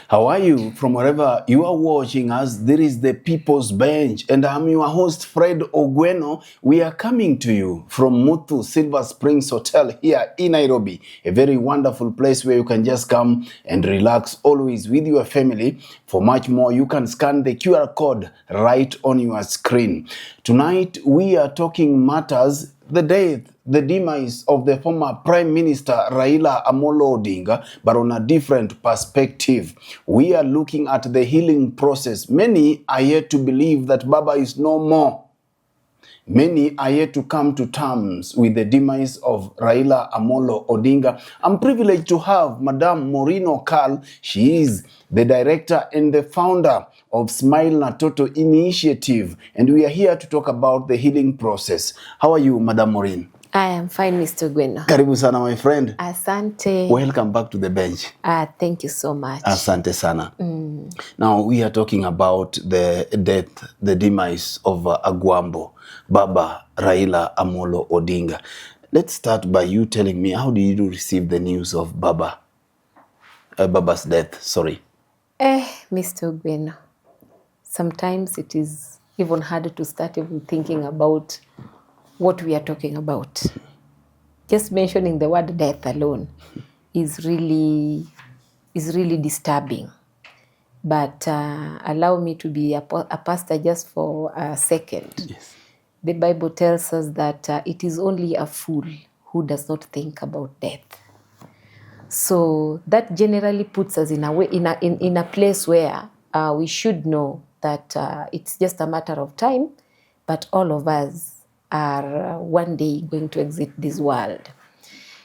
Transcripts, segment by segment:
How are you from wherever you are watching us? This is the People's Bench and I'm your host Fred Ogweno. We are coming to you from Muthu Silver Springs Hotel here in Nairobi. A very wonderful place where you can just come and relax always with your family. For much more, you can scan the QR code right on your screen. Tonight we are talking matters, the death, the demise of the former Prime Minister Raila Odinga, but on a different perspective. We are looking at the healing process. Many are yet to believe that Baba is no more. Many are yet to come to terms with the demise of Raila Odinga. I'm privileged to have Madam Maureen Okal. She is the director and the founder of Smile na Toto initiative. And we are here to talk about the healing process. How are you, Madam Maureen? I am fine, Mr. Gweno. Karibu sana, my friend. Asante. Welcome back to the bench. Thank you so much. Asante sana. Now we are talking about the death, the demise of Agwambo, Baba Raila Amolo Odinga. Let's start by you telling me, how did you receive the news of Baba's death? Sorry. Mr. Gweno, sometimes it is even harder to start even thinking about what we are talking about. Just mentioning the word death alone is really disturbing. But allow me to be a pastor just for a second. Yes. The Bible tells us that it is only a fool who does not think about death. So that generally puts us in a place where we should know that it's just a matter of time, but all of us are one day going to exit this world.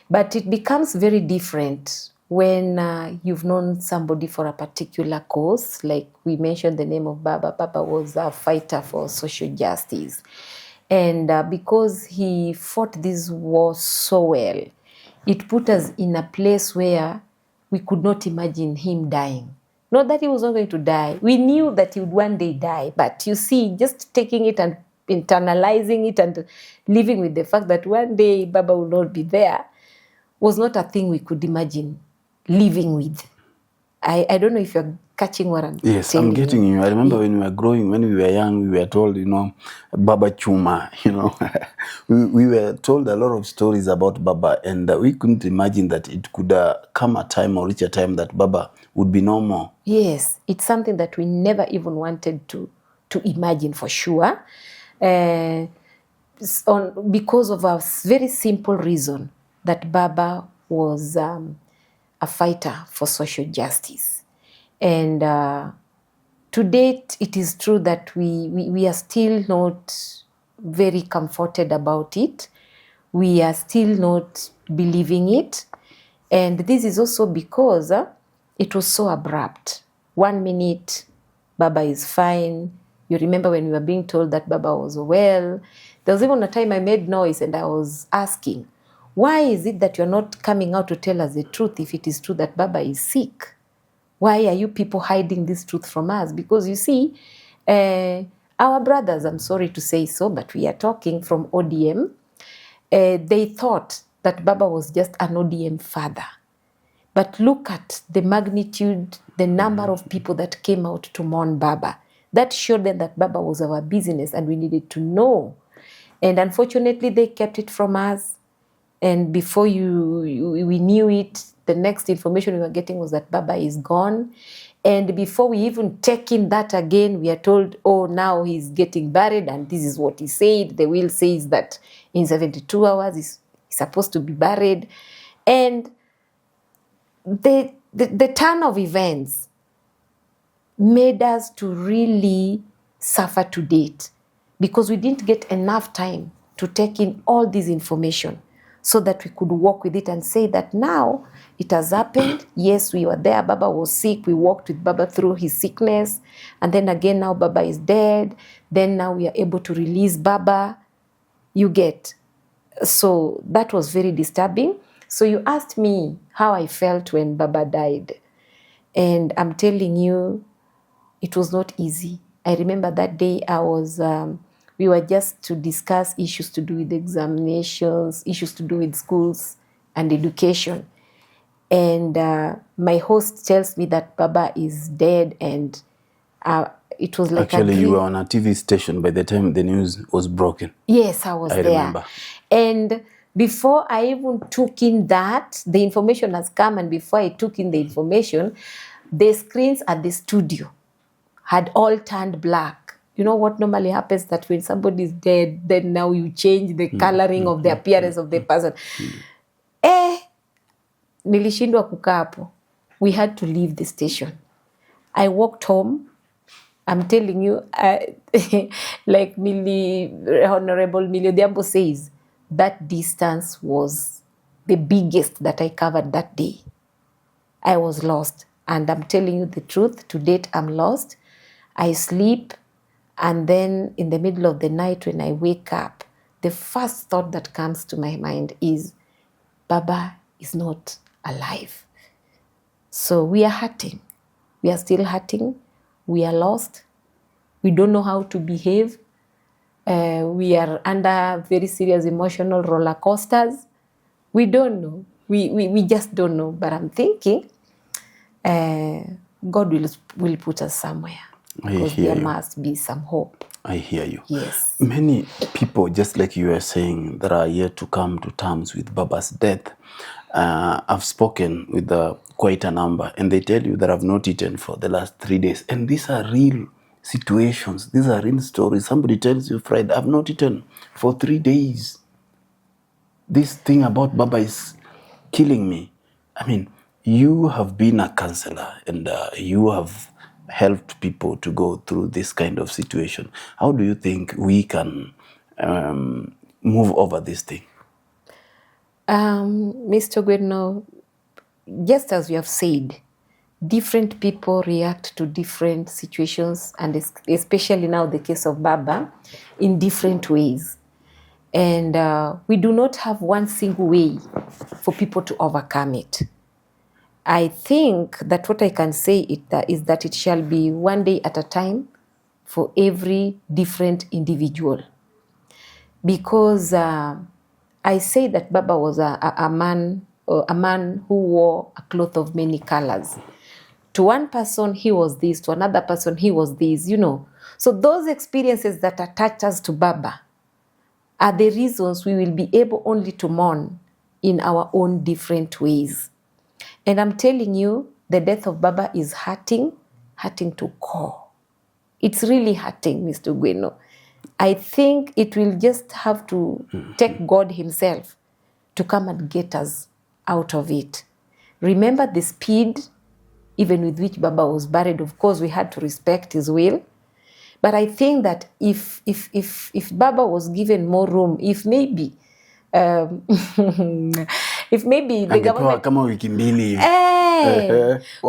But it becomes very different when you've known somebody for a particular cause. Like we mentioned the name of Baba. Baba was a fighter for social justice. And because he fought this war so well, it put us in a place where we could not imagine him dying. Not that he was not going to die. We knew that he would one day die. But you see, just taking it and internalizing it and living with the fact that one day Baba will not be there was not a thing we could imagine living with. I don't know if you're catching what I'm saying. Yes, I'm getting you. I remember when we were growing, when we were young, we were told, Baba Chuma, we were told a lot of stories about Baba, and we couldn't imagine that it could come a time or reach a time that Baba would be no more. Yes, it's something that we never even wanted to imagine for sure. Because of a very simple reason that Baba was a fighter for social justice. And to date, it is true that we are still not very comforted about it. We are still not believing it. And this is also because it was so abrupt. 1 minute, Baba is fine. You remember when we were being told that Baba was well. There was even a time I made noise and I was asking, why is it that you're not coming out to tell us the truth if it is true that Baba is sick? Why are you people hiding this truth from us? Because you see, our brothers, I'm sorry to say so, but we are talking from ODM, they thought that Baba was just an ODM father. But look at the magnitude, the number of people that came out to mourn Baba. That showed them that Baba was our business and we needed to know. And unfortunately, they kept it from us. And before we knew it, the next information we were getting was that Baba is gone. And before we even take in that again, we are told, oh, now he's getting buried. And this is what he said. The will says that in 72 hours he's supposed to be buried. And the turn of events made us to really suffer to date because we didn't get enough time to take in all this information so that we could walk with it and say that now It has happened. Yes, we were there. Baba was sick. We walked with Baba through his sickness. And then again, now Baba is dead. Then now we are able to release Baba. You get. So that was very disturbing. So you asked me how I felt when Baba died. And I'm telling you, it was not easy. I remember that day we were just to discuss issues to do with examinations, issues to do with schools and education. And my host tells me that Baba is dead, and it was like Actually, a dream. you were on a TV station by the time the news was broken. Yes, I was I there. remember. And before I even took in that, the information has come, and before I took in the information, the screens at the studio had all turned black. You know what normally happens, that when somebody is dead, then now you change the coloring of the appearance of the person. Nilishindwa kukaa hapo. We had to leave the station. I walked home. I'm telling you, like Honorable Millie Odhiambo says, that distance was the biggest that I covered that day. I was lost. And I'm telling you the truth, to date, I'm lost. I sleep, and then in the middle of the night when I wake up, the first thought that comes to my mind is, Baba is not alive. So we are hurting. We are still hurting. We are lost. We don't know how to behave. We are under very serious emotional roller coasters. We don't know. We just don't know. But I'm thinking God will put us somewhere. Because there must be some hope. I hear you. Yes. Many people, just like you were saying, that are yet to come to terms with Baba's death. I've spoken with quite a number, and they tell you that I've not eaten for the last 3 days. And these are real situations. These are real stories. Somebody tells you, Fred, I've not eaten for 3 days. This thing about Baba is killing me. I mean, you have been a counselor, and you have helped people to go through this kind of situation. How do you think we can move over this thing? Mr. Gweno, just as you have said, different people react to different situations, and especially now the case of Baba, in different ways. And we do not have one single way for people to overcome it. I think that what I can say is that it shall be one day at a time for every different individual. Because I say that Baba was a man who wore a cloth of many colors. To one person, he was this. To another person, he was this, you know. So those experiences that attach us to Baba are the reasons we will be able only to mourn in our own different ways. And I'm telling you, the death of Baba is hurting to core. It's really hurting, Mr. Gweno. I think it will just have to take God himself to come and get us out of it. Remember the speed even with which Baba was buried. Of course, we had to respect his will. But I think that if Baba was given more room, if maybe the government kama wiki mbili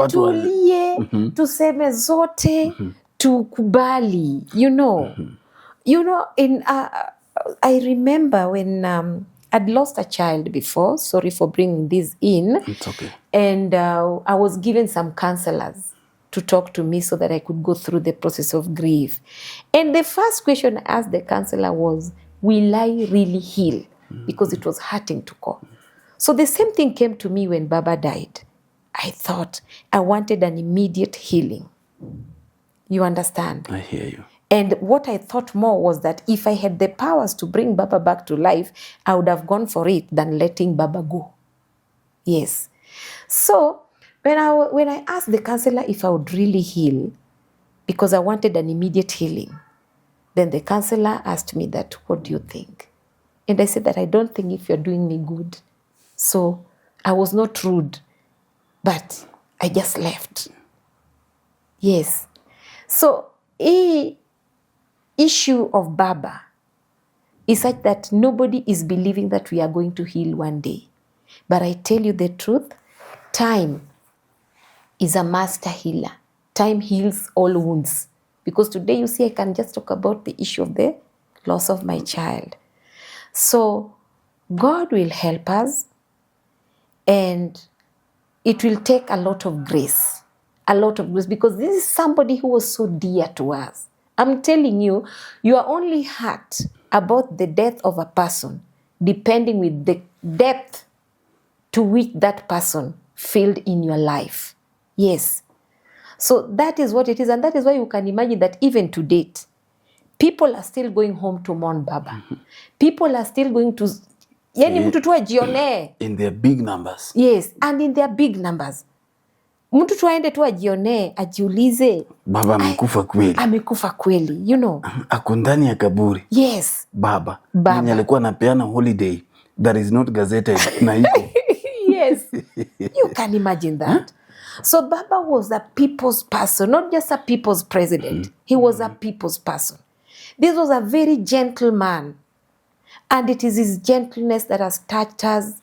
tulie, tuseme zote, tukubali, you know. I remember when I'd lost a child before. Sorry for bringing this in. It's okay. And I was given some counselors to talk to me so that I could go through the process of grief. And the first question I asked the counselor was, will I really heal? Because it was hurting to core. So the same thing came to me when Baba died. I thought I wanted an immediate healing. You understand? I hear you. And what I thought more was that if I had the powers to bring Baba back to life, I would have gone for it than letting Baba go. Yes. So when I asked the counselor if I would really heal, because I wanted an immediate healing, then the counselor asked me that, what do you think? And I said that I don't think if you're doing me good. So I was not rude, but I just left. Yes. So issue of Baba is such that nobody is believing that we are going to heal one day. But I tell you the truth, time is a master healer. Time heals all wounds. Because today, you see, I can just talk about the issue of the loss of my child. So God will help us, and it will take a lot of grace. A lot of grace, because this is somebody who was so dear to us. I'm telling you, you are only hurt about the death of a person depending with the depth to which that person filled in your life. Yes. So that is what it is. And that is why you can imagine that even to date, people are still going home to mourn Baba. People are still going to... Yani mtu tu ajione. In their big numbers. Yes, and in their big numbers. Mtu tu aende tu ajione, ajiulize. Baba amekufa kweli. Amekufa kweli, you know. Ako ndani ya kaburi. Yes. Baba. Mwenye alikuwa anapeana holiday that is not gazetted na iko. Yes. You can imagine that. So Baba was a people's person, not just a people's president. He was a people's person. This was a very gentle man. And it is his gentleness that has touched us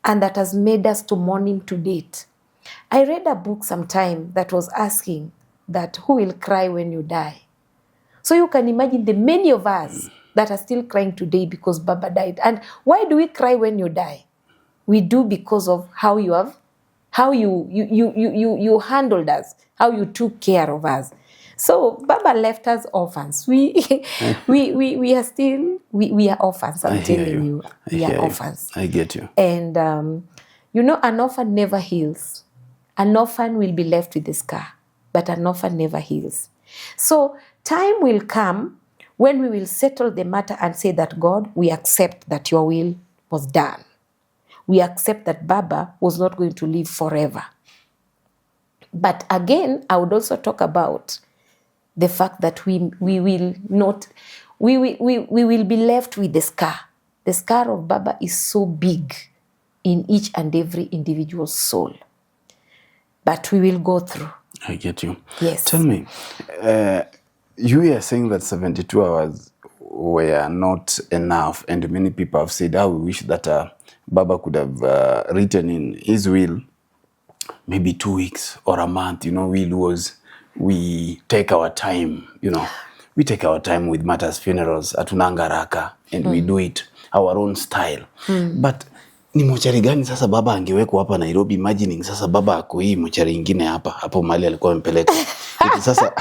and that has made us to mourn him to date. I read a book sometime that was asking that who will cry when you die? So you can imagine the many of us that are still crying today because Baba died. And why do we cry when you die? We do because of how you handled us, how you took care of us. So Baba left us orphans. We are still orphans. I'm telling you, we are orphans. I get you. And an orphan never heals. An orphan will be left with a scar, but an orphan never heals. So time will come when we will settle the matter and say that, God, we accept that your will was done. We accept that Baba was not going to live forever. But again, I would also talk about the fact that we will be left with the scar. The scar of Baba is so big in each and every individual soul. But we will go through. I get you. Yes. Tell me, you are saying that 72 hours were not enough, and many people have said, we wish that Baba could have written in his will maybe 2 weeks or a month. Will was we take our time, we take our time with matters funerals, hatunanga haraka, and we do it our own style. But ni mochari gani sasa Baba angewekwa hapa Nairobi? Imagining sasa Baba ako hii mochari ingine hapo mahali alikuwa amepeleka. Sasa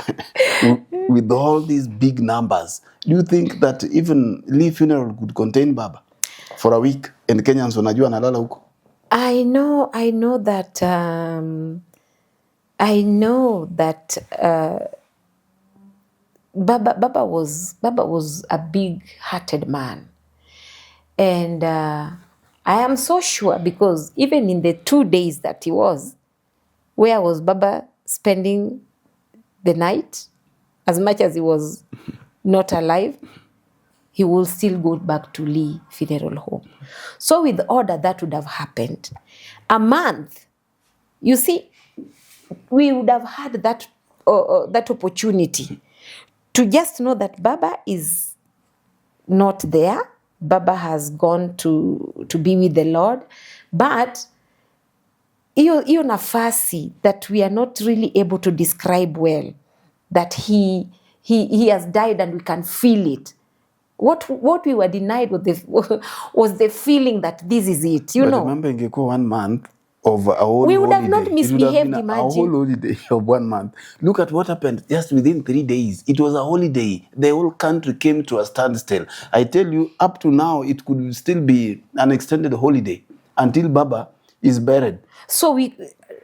with all these big numbers, do you think that even Lee funeral could contain Baba for a week, and Kenyans wanajua analala huko? I know that Baba was a big-hearted man, and I am so sure, because even in the 2 days that he was, where was Baba spending the night? As much as he was not alive, he will still go back to Lee Funeral Home. So with order, that would have happened. A month, you see, we would have had that opportunity to just know that Baba is not there. Baba has gone to be with the Lord. But hiyo nafasi that we are not really able to describe well, that he has died and we can feel it. What we were denied was the feeling that this is it, But remember, ingekuwa 1 month of a whole we would holiday. have not misbehaved, a imagine. whole holiday of 1 month. Look at what happened just within 3 days. It was a holiday. The whole country came to a standstill. I tell you, up to now, it could still be an extended holiday until Baba is buried. So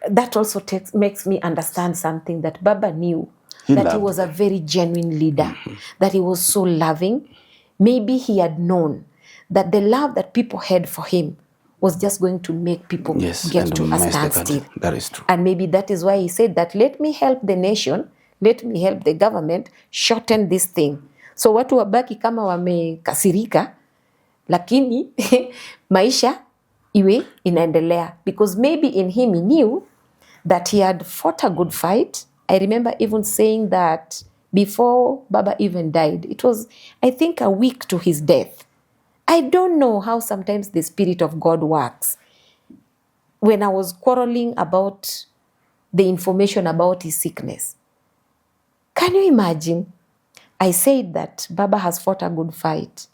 that also makes me understand something, that Baba knew he was a very genuine leader, that he was so loving. Maybe he had known that the love that people had for him was just going to make people get to a standstill. That is true. And maybe that is why he said that, let me help the nation, let me help the government shorten this thing. So watu wabaki kama wamekasirika, lakini maisha iwe inaendelea. Because maybe in him he knew that he had fought a good fight. I remember even saying that before Baba even died. It was, I think, a week to his death. I don't know how sometimes the Spirit of God works. when I was quarreling about the information about his sickness, can you imagine? I said that Baba has fought a good fight.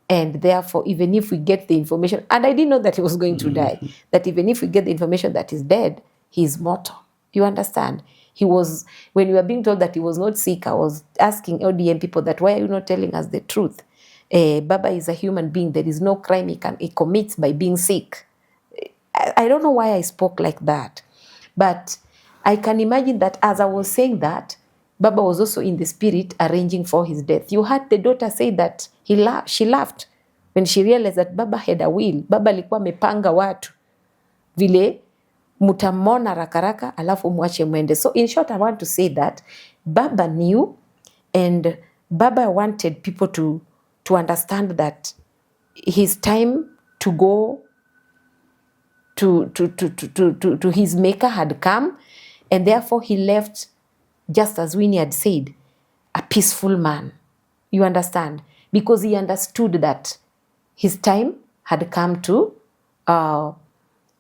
And therefore, even if we get the information, and I didn't know that he was going to die, that even if we get the information that he's dead, he's mortal. You understand? He was, when we were being told that he was not sick, I was asking ODM people that, why are you not telling us the truth? Baba is a human being. There is no crime he commits by being sick. I don't know why I spoke like that. But I can imagine that as I was saying that, Baba was also in the spirit arranging for his death. You heard the daughter say that she laughed when she realized that Baba had a will. Baba alikuwa amepanga watu vile mutamona rakaraka alafu mwache mwende. So in short, I want to say that Baba knew, and Baba wanted people to understand that his time to go to his maker had come, and therefore he left, just as Winnie had said, a peaceful man. You understand? Because he understood that his time had come to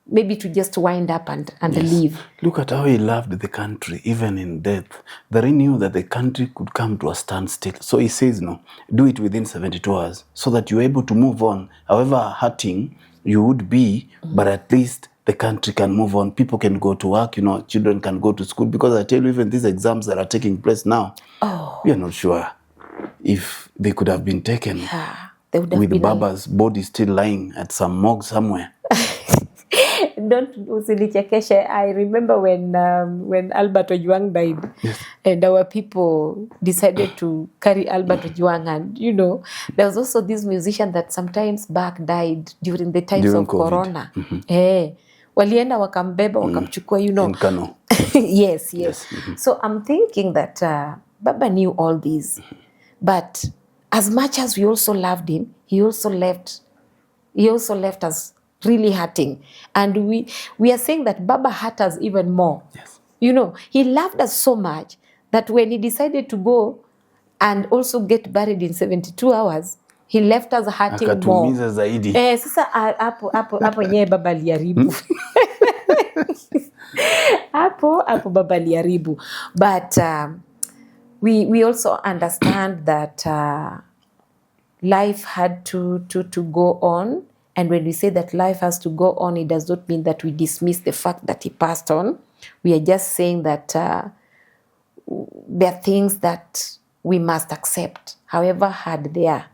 maybe to just wind up and leave. Look at how he loved the country, even in death. That he knew that the country could come to a standstill. So he says, no, do it within 72 hours so that you're able to move on. However hurting you would be, but at least the country can move on. People can go to work, children can go to school. Because I tell you, even these exams that are taking place now, we are not sure if they could have been taken with Baba's body still lying at some morgue somewhere. Don't usinichekeshe. I remember when Albert Ojwang died, and our people decided to carry Albert Ojwang, and there was also this musician that sometimes back died during the times of COVID. Corona. Walienda wakambeba wakamchukua, In Kano. yes. So I'm thinking that Baba knew all these, but as much as we also loved him, he also left us really hurting. And we are saying that Baba hurt us even more. Yes. He loved us so much that when he decided to go and also get buried in 72 hours, he left us hurting more. Akatumiza zaidi. Sasa hapo nye Baba aliharibu. Hapo Baba aliharibu. But we also understand that life had to go on. And when we say that life has to go on, it does not mean that we dismiss the fact that he passed on. We are just saying that there are things that we must accept. However hard they are,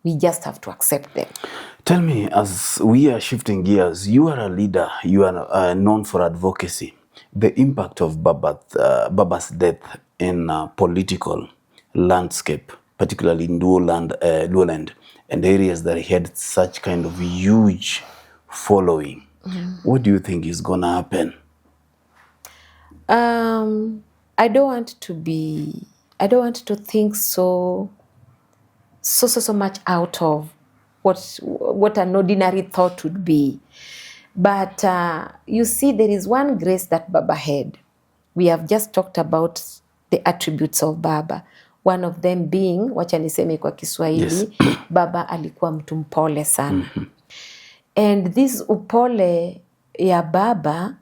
we just have to accept them. Tell me, as we are shifting gears, you are a leader, you are known for advocacy. The impact of Baba's death in political landscape, particularly in Luoland, and areas that had such kind of huge following. What do you think is going to happen? I don't want to think so much out of what an ordinary thought would be. But you see, there is one grace that Baba had. We have just talked about the attributes of Baba. One of them being, wacha niseme kwa Kiswahili, Baba alikuwa mtu mpole sana. And this upole ya Baba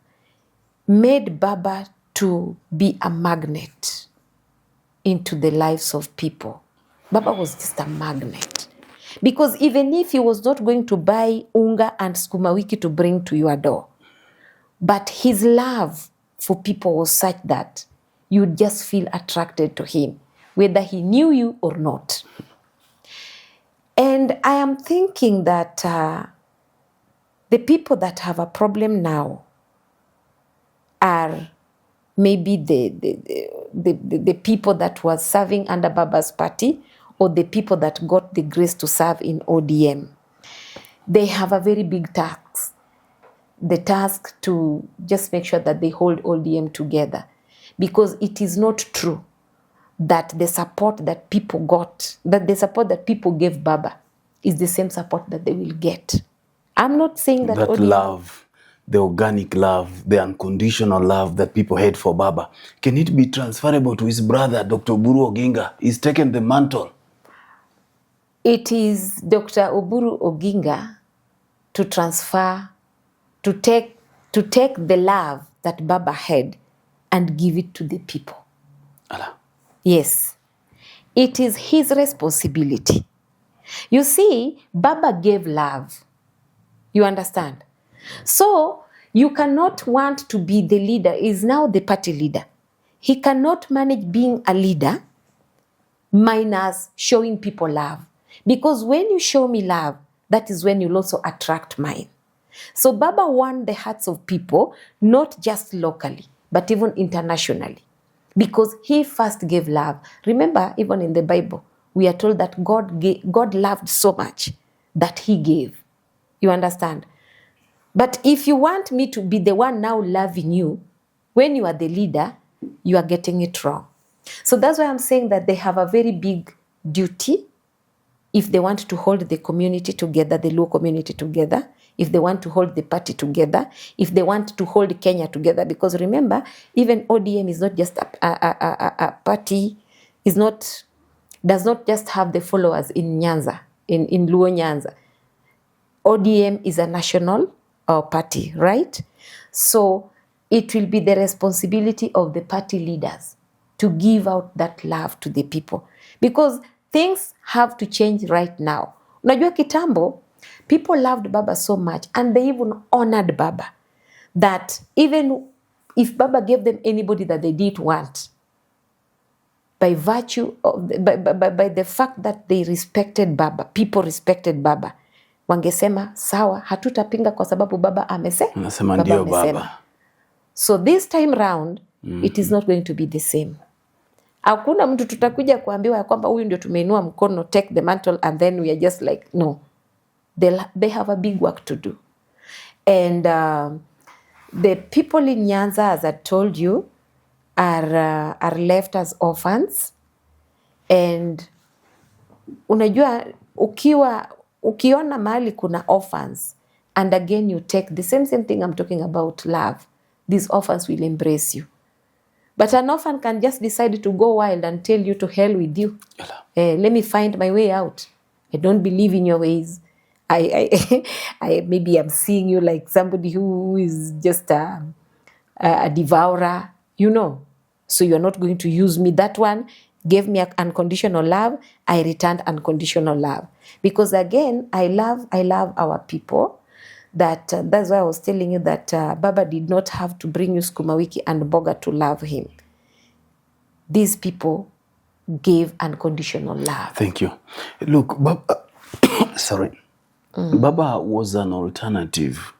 made Baba to be a magnet into the lives of people. Baba was just a magnet. Because even if he was not going to buy unga and sukuma wiki to bring to your door, but his love for people was such that you'd just feel attracted to him, whether he knew you or not. And I am thinking that the people that have a problem now are maybe the people that were serving under Baba's party, or the people that got the grace to serve in ODM. They have a very big task. The task to just make sure that they hold ODM together. Because it is not true that the support that people got, that the support that people gave Baba is the same support that they will get. I'm not saying that ODM, love, the organic love, the unconditional love that people had for Baba, can it be transferable to his brother, Dr. Oburu Oginga? He's taken the mantle. It is Dr. Oburu Oginga to transfer, to take to take the love that Baba had and give it to the people. Allah. Yes. It is his responsibility. You see, Baba gave love. You understand? So you cannot want to be the leader. Is now the party leader. He cannot manage being a leader minus showing people love. Because when you show me love, that is when you'll also attract mine. So Baba won the hearts of people, not just locally, but even internationally. Because he first gave love. Remember, even in the Bible, we are told that God loved so much that he gave. You understand? But if you want me to be the one now loving you, when you are the leader, you are getting it wrong. So that's why I'm saying that they have a very big duty if they want to hold the community together, the Luo community together, if they want to hold the party together, if they want to hold Kenya together. Because remember, even ODM is not just a party, does not just have the followers in Nyanza, in Luo Nyanza. ODM is a national party, right? So it will be the responsibility of the party leaders to give out that love to the people. Because things have to change right now. Unajua kitambo, people loved Baba so much and they even honored Baba that even if Baba gave them anybody that they didn't want, by virtue of by the fact that they respected Baba, people respected Baba, wangesema sawa, hatutapinga kwa sababu Baba Anasema ndio Baba. So this time round, it is not going to be the same. Hakuna mtu tutakuja kuambiwa ya kwamba huyu ndio tumeinua mkono, take the mantle, and then we are just like, no. They have a big work to do. And the people in Nyanza, as I told you, are left as orphans. And unajua, ukiona mahali kuna orphans, and again you take the same thing I'm talking about, love, these orphans will embrace you. But an orphan can just decide to go wild and tell you to hell with you. Let me find my way out. I don't believe in your ways. I maybe I'm seeing you like somebody who is just a devourer, you know. So you're not going to use me. That one gave me unconditional love. I returned unconditional love. Because again, I love our people. That's why I was telling you that Baba did not have to bring you Sukuma Wiki and Boga to love him. These people gave unconditional love. Thank you. Look, Baba, sorry. Baba was an alternative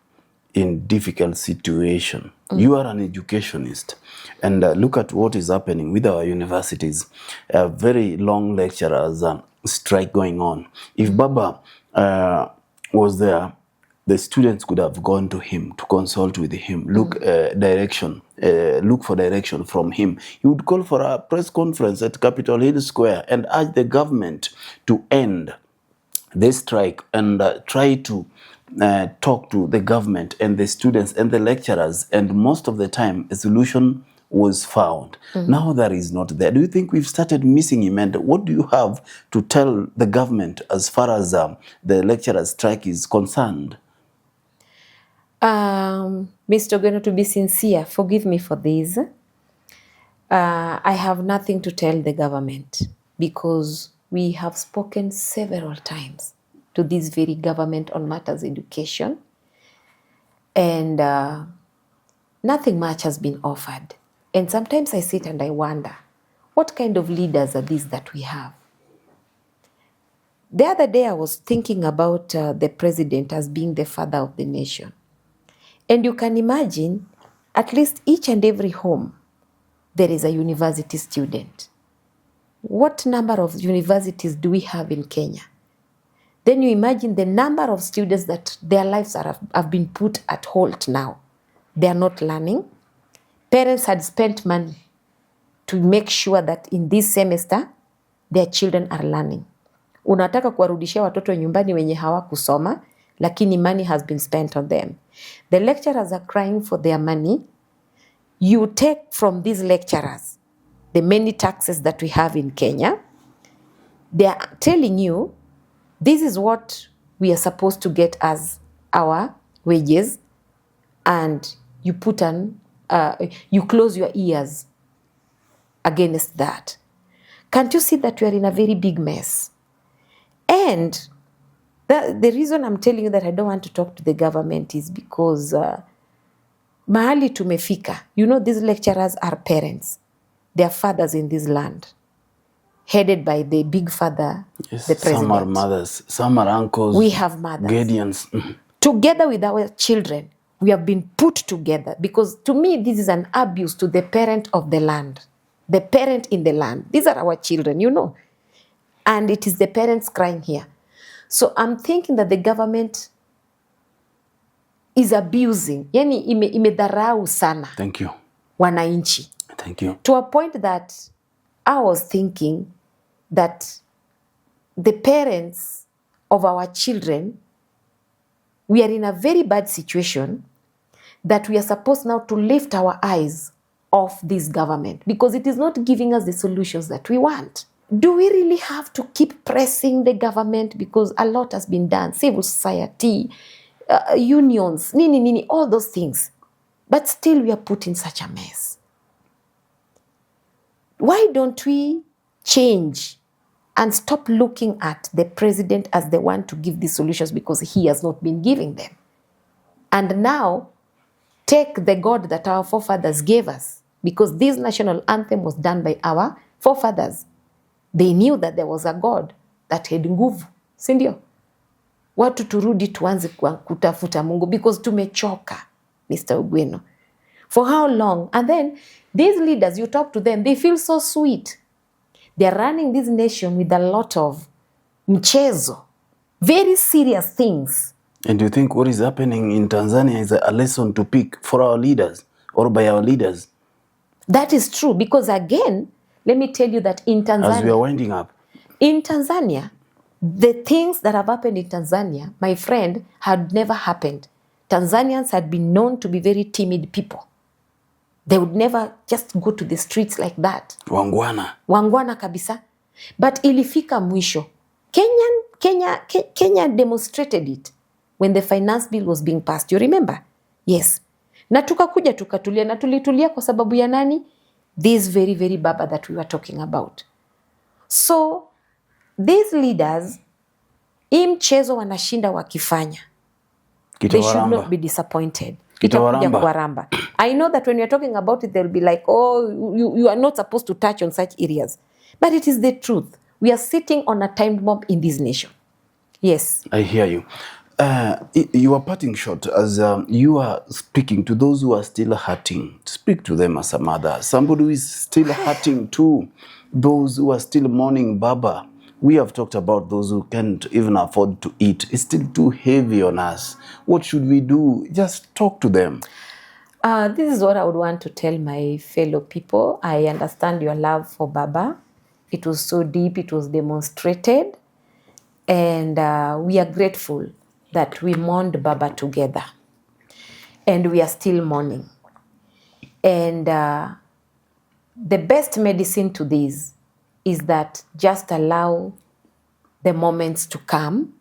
in difficult situation. You are an educationist. And look at what is happening with our universities. A very long lecturers strike going on. If Baba was there, the students could have gone to him to consult with him, look for direction from him. He would call for a press conference at Capitol Hill Square and urge the government to end this strike and try to talk to the government and the students and the lecturers, and most of the time a solution was found. Now that is not there. Do you think we've started missing him? And what do you have to tell the government as far as the lecturers strike is concerned? Mr. Ogeno, to be sincere, forgive me for this. I have nothing to tell the government because we have spoken several times to this very government on matters education, and nothing much has been offered. And sometimes I sit and I wonder, what kind of leaders are these that we have? The other day I was thinking about the president as being the father of the nation. And you can imagine, at least each and every home, there is a university student. What number of universities do we have in Kenya? Then you imagine the number of students that their lives have been put at halt now. They are not learning. Parents had spent money to make sure that in this semester, their children are learning. Unataka kuwarudishia watoto nyumbani wenye hawakusoma, lakini money has been spent on them. The lecturers are crying for their money. You take from these lecturers the many taxes that we have in Kenya. They are telling you, this is what we are supposed to get as our wages, and you you close your ears against that. Can't you see that we are in a very big mess? And the reason I'm telling you that I don't want to talk to the government is because mahali tumefika, these lecturers are parents. They are fathers in this land, headed by the big father, yes, the president. Some are mothers, some are uncles. We have mothers. Guardians. Together with our children, we have been put together because to me, this is an abuse to the parent of the land, the parent in the land. These are our children, and it is the parents crying here. So I'm thinking that the government is abusing, yani imedharau sana. Thank you. Wananchi. Thank you. To a point that I was thinking that the parents of our children, we are in a very bad situation that we are supposed now to lift our eyes off this government because it is not giving us the solutions that we want. Do we really have to keep pressing the government because a lot has been done? Civil society, unions, all those things. But still we are put in such a mess. Why don't we change and stop looking at the president as the one to give these solutions because he has not been giving them? And now take the God that our forefathers gave us, because this national anthem was done by our forefathers. They knew that there was a God that had nguvu, si ndio? Watu turudi tuanze kutafuta Mungu because tumechoka, Mr. Ogweno. For how long? And then these leaders, you talk to them, they feel so sweet. They are running this nation with a lot of mchezo, very serious things. And do you think what is happening in Tanzania is a lesson to pick for our leaders or by our leaders? That is true because again, let me tell you that in Tanzania, as we are winding up, in Tanzania, the things that have happened in Tanzania, my friend, had never happened. Tanzanians had been known to be very timid people. They would never just go to the streets like that. Wangwana kabisa. But ilifika mwisho. Kenya demonstrated it when the finance bill was being passed. You remember? Yes. Na tukakuja tukatulia na tulitulia kwa sababu ya nani? This very, very baba that we were talking about. So, these leaders, hii mchezo wanashinda wakifanya. They should not be disappointed. Kitawaramba. I know that when you're talking about it, they'll be like, oh, you are not supposed to touch on such areas. But it is the truth. We are sitting on a time bomb in this nation. Yes. I hear you. You are parting short as you are speaking to those who are still hurting. Speak to them as a mother. Somebody who is still hurting too. Those who are still mourning Baba. We have talked about those who can't even afford to eat. It's still too heavy on us. What should we do? Just talk to them. This is what I would want to tell my fellow people. I understand your love for Baba. It was so deep. It was demonstrated. And we are grateful that we mourned Baba together. And we are still mourning. And the best medicine to this is that just allow the moments to come.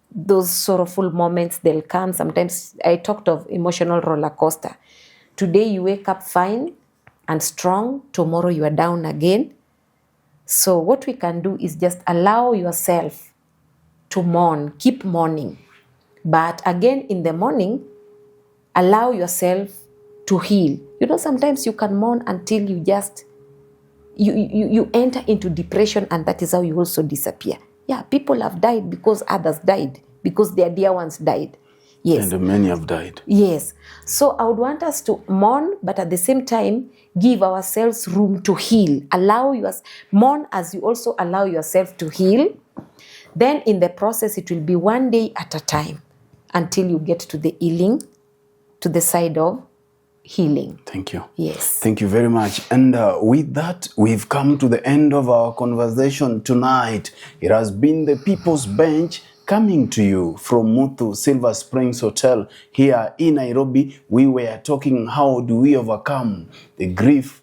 Those sorrowful moments, they'll come. Sometimes I talked of emotional roller coaster. Today you wake up fine and strong. Tomorrow you are down again. So what we can do is just allow yourself to mourn. Keep mourning. But again, in the morning, allow yourself to heal. Sometimes you can mourn until you just you enter into depression, and that is how you also disappear. Yeah, people have died because others died, because their dear ones died. Yes. And many have died. Yes. So I would want us to mourn, but at the same time, give ourselves room to heal. Mourn as you also allow yourself to heal. Then in the process, it will be one day at a time until you get to the healing, to the side of healing. Thank you. Yes. Thank you very much. And with that, we've come to the end of our conversation tonight. It has been the People's Bench coming to you from Muthu Silver Springs Hotel here in Nairobi. We were talking how do we overcome the grief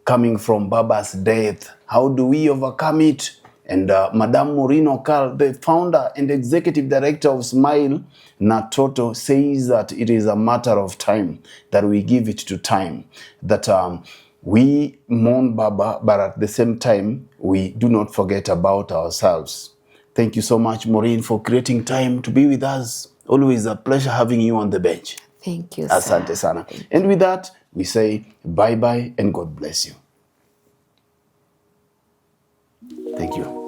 coming from Baba's death. How do we overcome it? And Madam Maureen Okal, the founder and executive director of Smile na Toto, says that it is a matter of time, that we give it to time, that we mourn Baba, but at the same time, we do not forget about ourselves. Thank you so much, Maureen, for creating time to be with us. Always a pleasure having you on the bench. Thank you, Asante sir. sana. And with that, we say bye-bye and God bless you. Thank you.